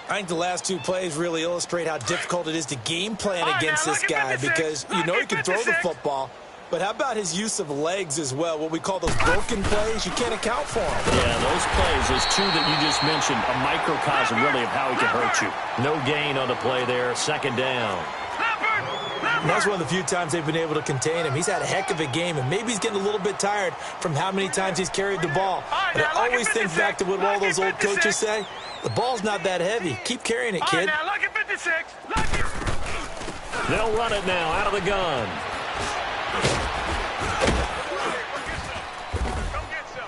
I think the last two plays really illustrate how difficult it is to game plan against this guy because you know he can throw the football, but how about his use of legs as well, what we call those broken plays? You can't account for them. Yeah, those plays, those two that you just mentioned, a microcosm really of how he can hurt you. No gain on the play there, second down. And that's one of the few times they've been able to contain him. He's had a heck of a game, and maybe he's getting a little bit tired from how many times he's carried the ball. But I always think back to what all those old coaches say. The ball's not that heavy. Keep carrying it, kid. They'll run it now out of the gun.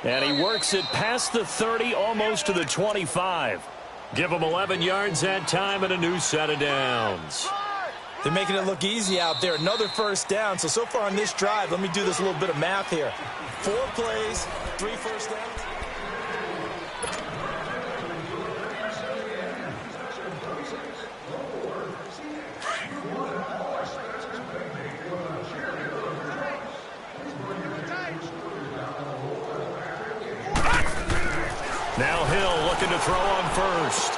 And he works it past the 30, almost to the 25. Give him 11 yards that time and a new set of downs. They're making it look easy out there. Another first down. So far on this drive, let me do this little bit of math here. 4 plays, 3 first downs. Now Hill looking to throw on first.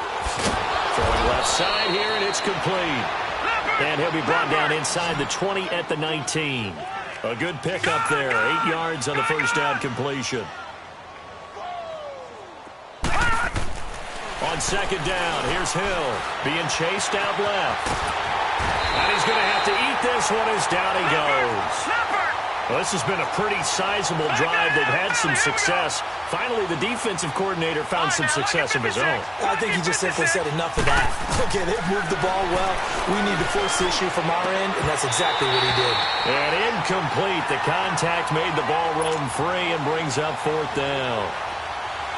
Throwing left side here, and it's complete. And he'll be brought down inside the 20 at the 19. A good pickup there. 8 yards on the first down completion. On second down, here's Hill being chased out left. And he's going to have to eat this one as down he goes. Well, this has been a pretty sizable drive. They've had some success. Finally, the defensive coordinator found some success of his own. I think he just simply said enough of that. Okay, they've moved the ball well. We need to force the issue from our end, and that's exactly what he did. And incomplete. The contact made the ball roam free and brings up fourth down.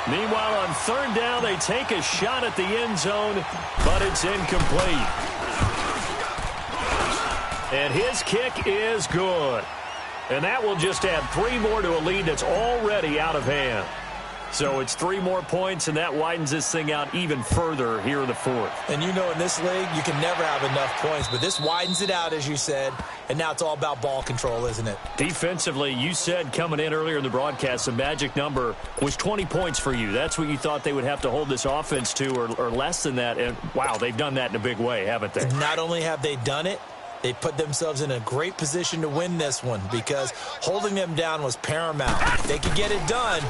Meanwhile, on third down, they take a shot at the end zone, but it's incomplete. And his kick is good. And that will just add 3 more to a lead that's already out of hand. So it's 3 more points, and that widens this thing out even further here in the fourth. And you know in this league, you can never have enough points, but this widens it out, as you said, and now it's all about ball control, isn't it? Defensively, you said coming in earlier in the broadcast, the magic number was 20 points for you. That's what you thought they would have to hold this offense to, or less than that. And, wow, they've done that in a big way, haven't they? And not only have they done it, they put themselves in a great position to win this one because holding them down was paramount. They could get it done,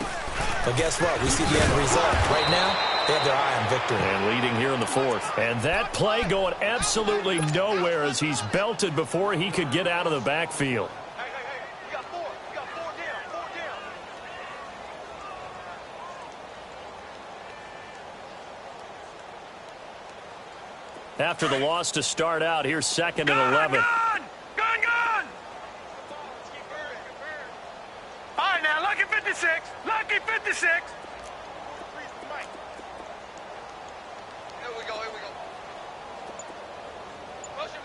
but guess what? We see the end result. Right now, they have their eye on victory. And leading here in the fourth. And that play going absolutely nowhere as he's belted before he could get out of the backfield. You got 4 down, 4 down. After the loss to start out, here's second and 11. Gun! All right, now, lucky 56. Lucky 56. Here we go. Motion.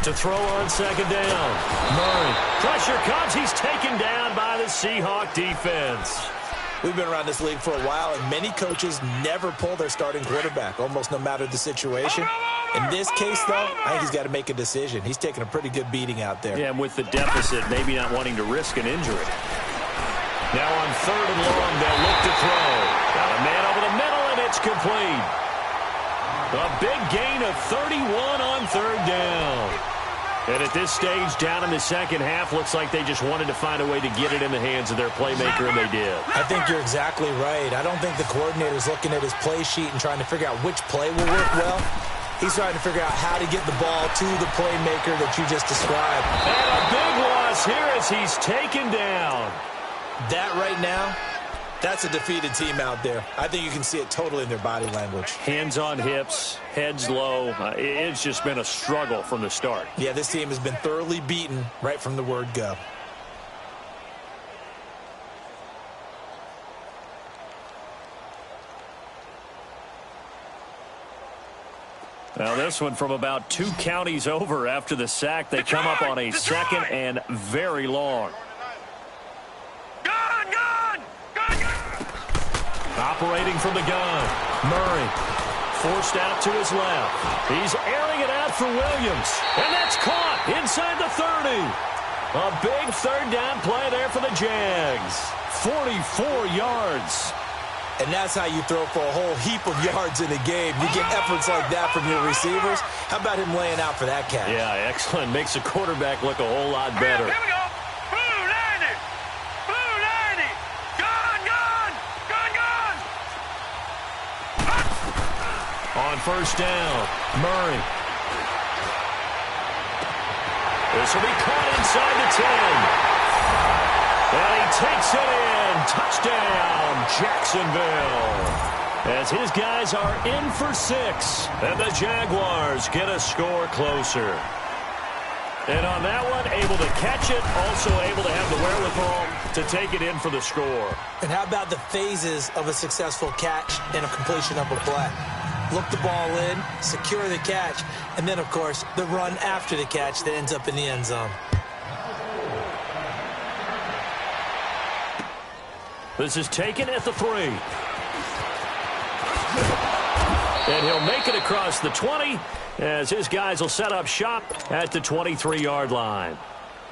To throw on second down. Murray. Pressure comes. He's taken down by the Seahawk defense. We've been around this league for a while, and many coaches never pull their starting quarterback, almost no matter the situation. In this case, though, I think he's got to make a decision. He's taking a pretty good beating out there. Yeah, and with the deficit, maybe not wanting to risk an injury. Now on third and long, they'll look to throw. Got a man over the middle, and it's complete. A big gain of 31 on third down. And at this stage, down in the second half, looks like they just wanted to find a way to get it in the hands of their playmaker, and they did. I think you're exactly right. I don't think the coordinator's looking at his play sheet and trying to figure out which play will work well. He's trying to figure out how to get the ball to the playmaker that you just described. And a big loss here as he's taken down. That right now, that's a defeated team out there. I think you can see it totally in their body language. Hands on hips, heads low. It's just been a struggle from the start. Yeah, this team has been thoroughly beaten right from the word go. Now this one from about 2 counties over after the sack. They come up on a second and very long. Gun! Operating from the gun. Murray forced out to his left. He's airing it out for Williams. And that's caught inside the 30. A big third down play there for the Jags. 44 yards. And that's how you throw for a whole heap of yards in a game. You get efforts like that from your receivers. How about him laying out for that catch? Yeah, excellent. Makes the quarterback look a whole lot better. Here we go. Blue 90. Blue 90. Gone, gone. Gone, gone. On first down, Murray. This will be caught inside the 10. And he takes it in. Touchdown, Jacksonville. As his guys are in for 6. And the Jaguars get a score closer. And on that one, able to catch it, also able to have the wherewithal to take it in for the score. And how about the phases of a successful catch and a completion of a play? Look the ball in, secure the catch, and then, of course, the run after the catch that ends up in the end zone. This is taken at the 3. And he'll make it across the 20 as his guys will set up shop at the 23-yard line.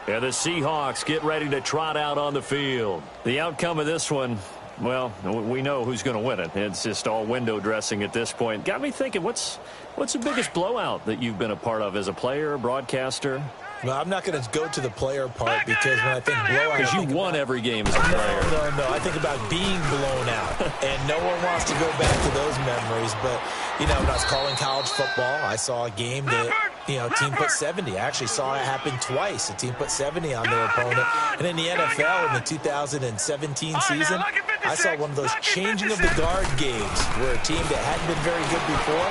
And the Seahawks get ready to trot out on the field. The outcome of this one, well, we know who's going to win it. It's just all window dressing at this point. Got me thinking, what's the biggest blowout that you've been a part of as a player, broadcaster? Well, I'm not going to go to the player part because when I think blowout... Because you won every game as a player. No. I think about being blown out. And no one wants to go back to those memories. But, you know, when I was calling college football, I saw a game that, you know, a team put 70. I actually saw it happen twice. A team put 70 on their opponent. And in the NFL in the 2017 season, I saw one of those changing of the guard games where a team that hadn't been very good before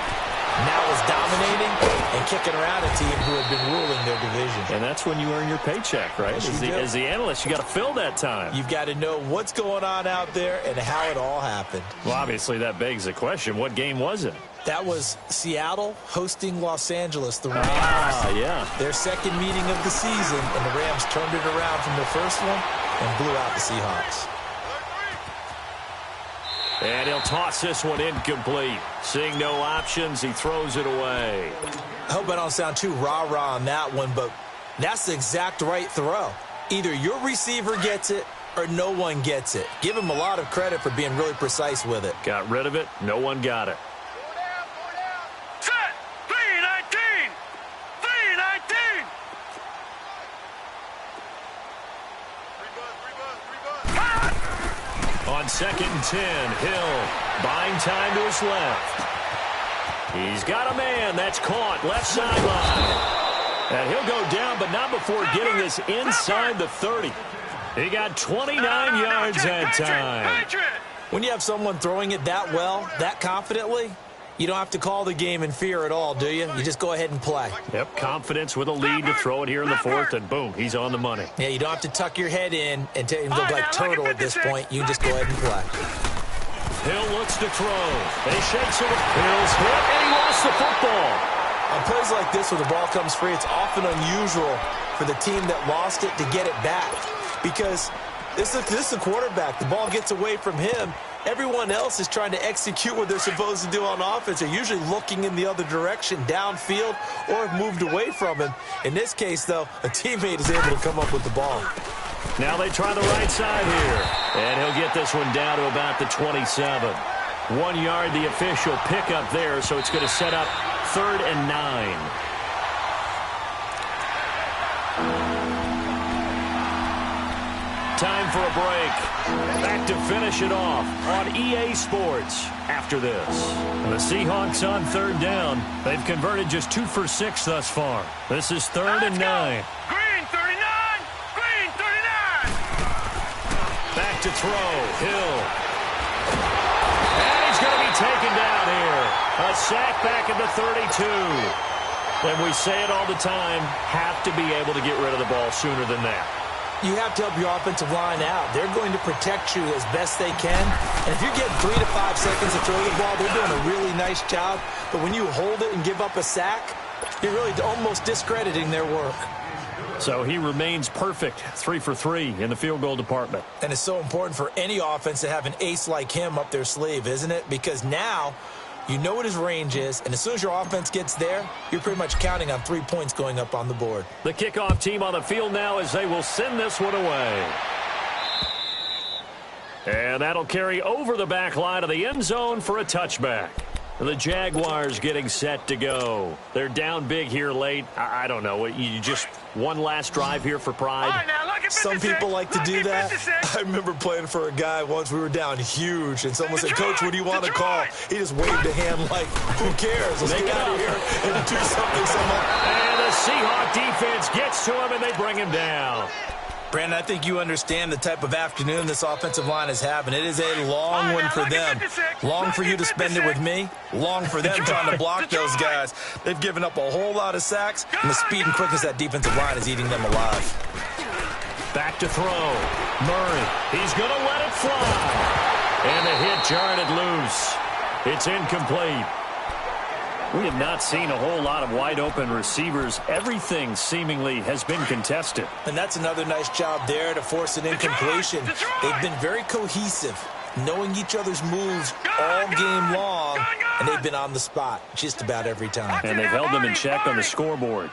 now is dominating and kicking around a team who had been ruling their division. And that's when you earn your paycheck, right? As the analyst, you got to fill that time. You've got to know what's going on out there and how it all happened. Well, obviously, that begs the question, what game was it? That was Seattle hosting Los Angeles, the Rams. Yeah. Their second meeting of the season, and the Rams turned it around from their first one and blew out the Seahawks. And he'll toss this one incomplete. Seeing no options, he throws it away. I hope I don't sound too rah-rah on that one, but that's the exact right throw. Either your receiver gets it or no one gets it. Give him a lot of credit for being really precise with it. Got rid of it. No one got it. Set. 319. 319. On 2nd and 10, Hill buying time to his left. He's got a man. That's caught. Left sideline. And he'll go down, but not before getting this inside the 30. He got 29 yards that time. When you have someone throwing it that well, that confidently, you don't have to call the game in fear at all, do you? You just go ahead and play. Yep, confidence with a lead to throw it here in the 4th, and boom, he's on the money. Yeah, you don't have to tuck your head in and look like turtle at this point. You can just go ahead and play. Hill looks to throw. And he shakes it. Hill's hit, and he lost the football. On plays like this where the ball comes free, it's often unusual for the team that lost it to get it back. Because this is the quarterback. The ball gets away from him. Everyone else is trying to execute what they're supposed to do on offense. They're usually looking in the other direction, downfield, or have moved away from him. In this case, though, a teammate is able to come up with the ball. Now they try the right side here. And he'll get this one down to about the 27. 1 yard, the official pickup there, so it's going to set up 3rd and 9. Time for a break. Back to finish it off on EA Sports after this. The Seahawks on 3rd down. They've converted just 2 for 6 thus far. This is 3rd and 9. Green 39. Green 39. Back to throw. Hill. And he's going to be taken down here. A sack back at the 32. And we say it all the time, have to be able to get rid of the ball sooner than that. You have to help your offensive line out. They're going to protect you as best they can. And if you're getting 3 to 5 seconds to throw the ball, they're doing a really nice job. But when you hold it and give up a sack, you're really almost discrediting their work. So he remains perfect, 3 for 3 in the field goal department. And it's so important for any offense to have an ace like him up their sleeve, isn't it? Because now you know what his range is, and as soon as your offense gets there, you're pretty much counting on 3 points going up on the board. The kickoff team on the field now as they will send this one away. And that'll carry over the back line of the end zone for a touchback. The Jaguars getting set to go. They're down big here late. I don't know. You just one last drive here for pride? All right, now, look at 56. Some people like to do that. 56. I remember playing for a guy once. We were down huge, and someone said, "Coach, what do you want to call?" He just waved a hand like, "Who cares? Let's get out of here and do something." And the Seahawks defense gets to him, and they bring him down. Brandon, I think you understand the type of afternoon this offensive line is having. It is a long one for them. Long for you to spend it with me. Long for them trying to block those guys. They've given up a whole lot of sacks, and the speed and quickness that defensive line is eating them alive. Back to throw. Murray. He's going to let it fly. And the hit jarred it loose. It's incomplete. We have not seen a whole lot of wide-open receivers. Everything seemingly has been contested. And that's another nice job there to force an incompletion. They've been very cohesive, knowing each other's moves all game long, and they've been on the spot just about every time. And they've held them in check on the scoreboard.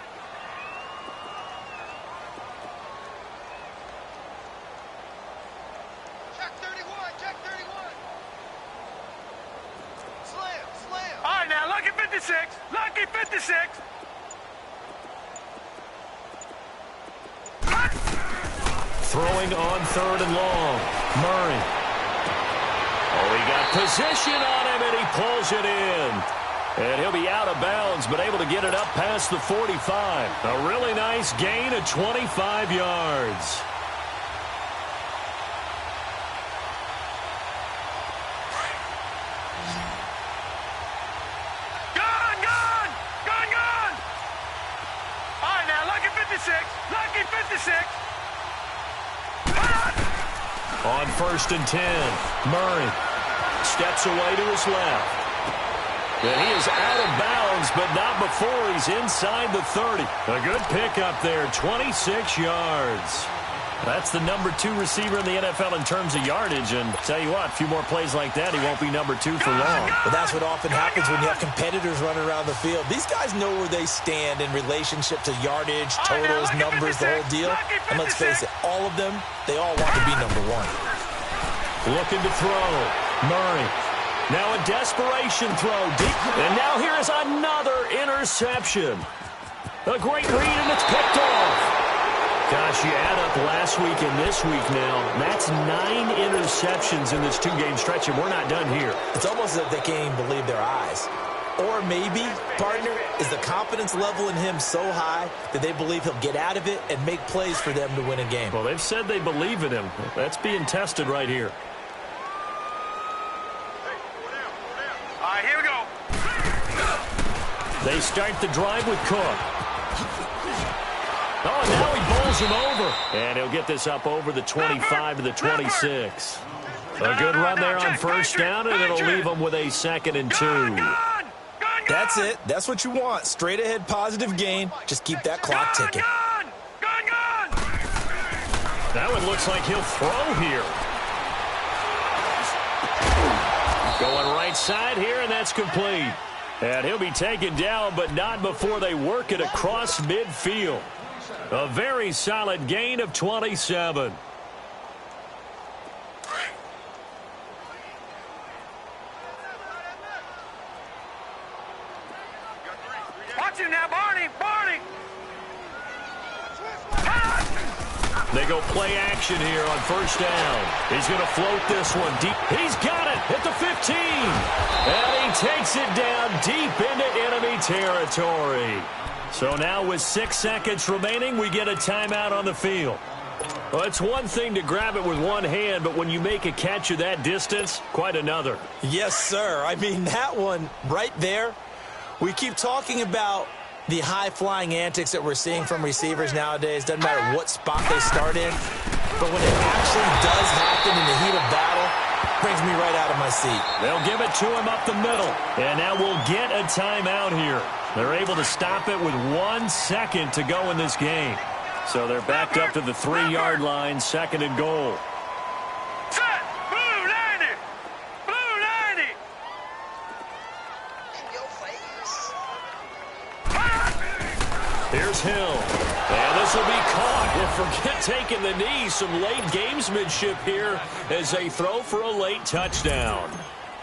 Lucky 56. Throwing on 3rd and long. Murray. Oh, he got position on him, and he pulls it in. And he'll be out of bounds, but able to get it up past the 45. A really nice gain of 25 yards. Lucky 56. On 1st and 10, Murray steps away to his left. And he is out of bounds, but not before he's inside the 30. A good pickup there, 26 yards. That's the number 2 receiver in the NFL in terms of yardage. And tell you what, a few more plays like that, he won't be number 2 for long. But that's what often happens when you have competitors running around the field. These guys know where they stand in relationship to yardage, totals, numbers, the whole deal. And let's face it, all of them, they all want to be number 1. Looking to throw. Murray. Now a desperation throw deep. And now here is another interception. A great read, and it's picked off. Gosh, you add up last week and this week now. That's 9 interceptions in this 2-game stretch, and we're not done here. It's almost as if they can't even believe their eyes. Or maybe, partner, is the confidence level in him so high that they believe he'll get out of it and make plays for them to win a game. Well, they've said they believe in him. That's being tested right here. All right, here we go. They start the drive with Cook. Oh, and now he bowls him over. And he'll get this up over the 25 to the 26. A good run there on 1st down, and it'll leave them with a 2nd and 2. That's it. That's what you want. Straight ahead positive gain. Just keep that clock ticking. That one looks like he'll throw here. Going right side here, and that's complete. And he'll be taken down, but not before they work it across midfield. A very solid gain of 27. Watch him now, Barney. Barney. They go play action here on 1st down. He's going to float this one deep. He's got it at the 15. And he takes it down deep into enemy territory. So now with 6 seconds remaining, we get a timeout on the field. Well, it's one thing to grab it with one hand, but when you make a catch of that distance, quite another. Yes, sir. I mean, that one right there, we keep talking about the high-flying antics that we're seeing from receivers nowadays. Doesn't matter what spot they start in. But when it actually does happen in the heat of battle, brings me right out of my seat. They'll give it to him up the middle. And now we'll get a timeout here. They're able to stop it with 1 second to go in this game. So they're backed up to the 3-yard line, 2nd and goal. Set. Blue 90. Blue 90. In your face. Here's Hill. And this will be caught. Well, forget taking the knee. Some late gamesmanship here as they throw for a late touchdown.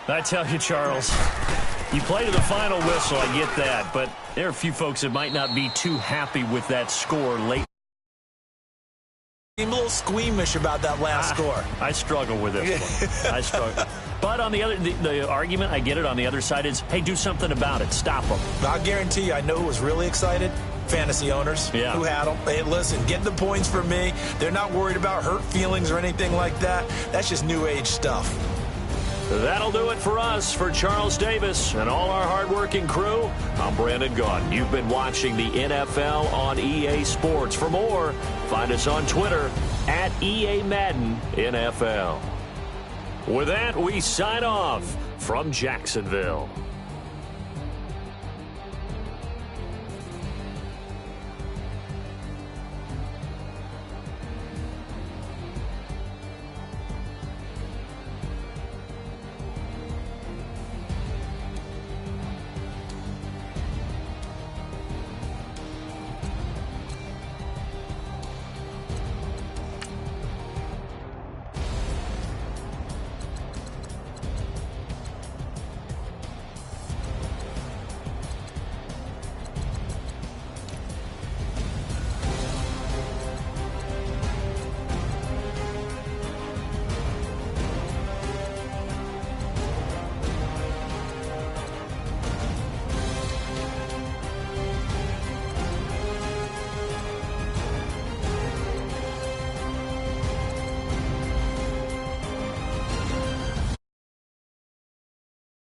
I tell you, Charles, you play to the final whistle, I get that. But there are a few folks that might not be too happy with that score late. I'm a little squeamish about that last score. I struggle with this one. I struggle. But on the other, the argument, I get it, on the other side is, hey, do something about it. Stop them. I guarantee you, I know who was really excited. Fantasy owners who had them. Hey, listen, get the points for me. They're not worried about hurt feelings or anything like that. That's just new age stuff. That'll do it for us. For Charles Davis and all our hardworking crew, I'm Brandon Gaudin. You've been watching the NFL on EA Sports. For more, find us on Twitter at EA Madden NFL. With that, we sign off from Jacksonville.